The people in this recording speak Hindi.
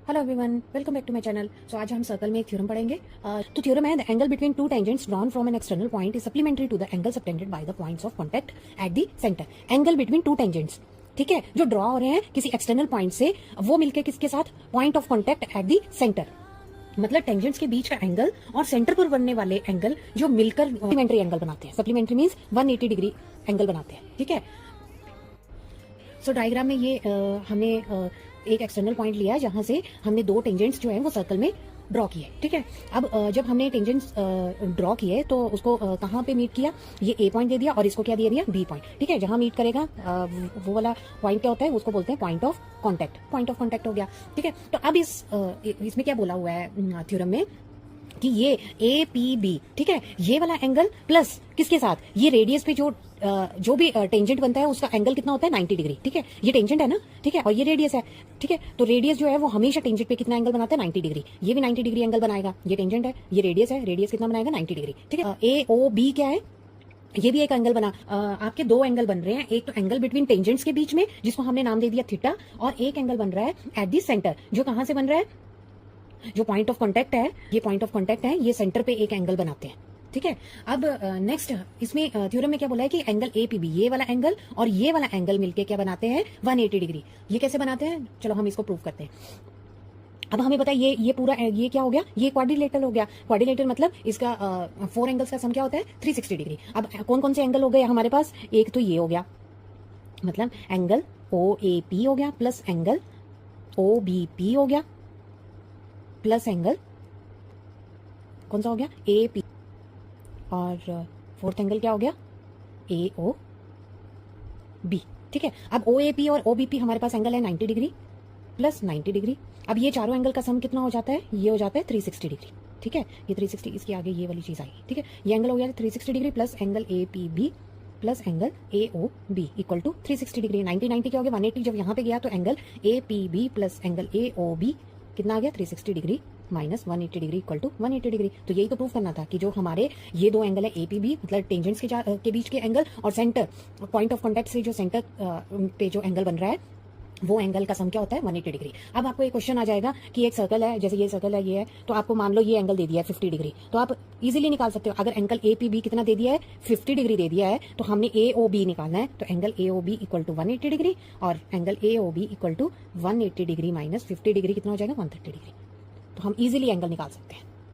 Hello everyone, welcome back to my channel. So आज हम सर्कल में एक थ्योरम पढ़ेंगे। तो थ्योरम है the angle between two tangents drawn from an external point is supplementary to the angle subtended by the points of contact at the centre. Angle between two tangents, ठीक है, जो ड्रॉ हो रहे हैं किसी एक्सटर्नल पॉइंट से, वो मिलके किसके साथ, point of contact at the centre. मतलब टेंजेंट्स के बीच का एंगल और सेंटर पर बनने वाले एंगल जो मिलकर सप्लीमेंट्री एंगल बनाते हैं। सप्लीमेंट्री मींस 180 डिग्री एंगल बनाते हैं, ठीक है। सो डायग्राम में ये हमने एक एक्सटर्नल पॉइंट लिया है जहां से हमने दो टेंजेंट्स जो है वो सर्कल में ड्रॉ किए, ठीक है। अब जब हमने टेंजेंट्स ड्रॉ किए तो उसको कहाँ पे मीट किया, ये ए पॉइंट दे दिया और इसको क्या दे दिया, बी पॉइंट, ठीक है। जहां मीट करेगा वो वाला पॉइंट क्या होता है, उसको बोलते हैं point of contact. Point of contact हो गया, ठीक है। तो अब इसमें क्या बोला हुआ है थ्योरम में कि ये ए पी बी, ठीक है, ये वाला एंगल प्लस किसके साथ, ये रेडियस पे जो भी टेंजेंट बनता है उसका एंगल कितना होता है, 90 डिग्री, ठीक है। ये टेंजेंट है ना, ठीक है, और ये रेडियस है, ठीक है। तो रेडियस जो है वो हमेशा टेंजेंट पे कितना एंगल बनाता है, 90 डिग्री। ये भी 90 डिग्री एंगल बनाएगा। ये टेंजेंट है, ये रेडियस है, रेडियस कितना बनाएगा, 90 डिग्री, ठीक है। ए ओ बी क्या है, ये भी एक एंगल बना। आपके दो एंगल बन रहे हैं, एक तो एंगल बिटवीन टेंजेंट्स के बीच में जिसको हमने नाम दे दिया थीटा, और एक एंगल बन रहा है एट दी सेंटर, जो कहां से बन रहा है, जो पॉइंट ऑफ कांटेक्ट है, ये पॉइंट ऑफ कांटेक्ट है, ये सेंटर पे एक एंगल बनाते हैं, ठीक है। अब नेक्स्ट इसमें थ्योरम में क्या बोला है कि एंगल ए पी बी, ये वाला एंगल और ये वाला एंगल मिलके क्या बनाते हैं, 180 डिग्री। ये कैसे बनाते हैं, चलो हम इसको प्रूव करते हैं। अब हमें पता है ये पूरा ये क्या हो गया, ये क्वाड्रिलेटरल हो गया। क्वाड्रिलेटरल मतलब इसका 4 एंगल्स का सम क्या होता है, 360 डिग्री। अब कौन कौन से एंगल हो गए हमारे पास, एक तो ये हो गया, मतलब एंगल ओ ए पी हो गया, plus angle O B P हो गया, प्लस एंगल कौन सा हो गया, ए पी, और फोर्थ एंगल क्या हो गया, ए ओ बी, ठीक है। अब ओ ए पी और ओ बी पी हमारे पास एंगल है 90 डिग्री प्लस 90 डिग्री। अब ये चारों एंगल का सम कितना हो जाता है, ये हो जाता है 360 डिग्री, ठीक है। ये 360, इसके आगे ये वाली चीज आएगी, ठीक है। ये एंगल हो गया 360 degree plus angle A P B plus angle A O B equal to 360 degree. 90 क्या हो गया, 180। जब यहाँ पे गया तो angle A P B plus angle A O B कितना आ गया, 360 degree minus 180 degree equal to 180 degree. तो यही तो प्रूफ करना था कि जो हमारे ये दो एंगल है ए पी बी, मतलब टेंजेंट्स के बीच के एंगल, और सेंटर पॉइंट ऑफ कांटेक्ट से जो सेंटर पे जो एंगल बन रहा है वो एंगल का सम क्या होता है, 180 डिग्री। अब आपको एक क्वेश्चन आ जाएगा कि एक सर्कल है, जैसे ये सर्कल है, ये है, तो आपको मान लो ये एंगल दे दिया है 50 डिग्री, तो आप इजीली निकाल सकते हो। अगर एंगल ए पी बी कितना दे दिया है, 50 डिग्री दे दिया है, तो हमने ए ओ बी निकालना है। तो angle A O B equal to 180 degree और angle A O B equal to 180 degree minus 50 degree कितना हो जाएगा, 130 डिग्री। तो हम इजीली एंगल निकाल सकते हैं।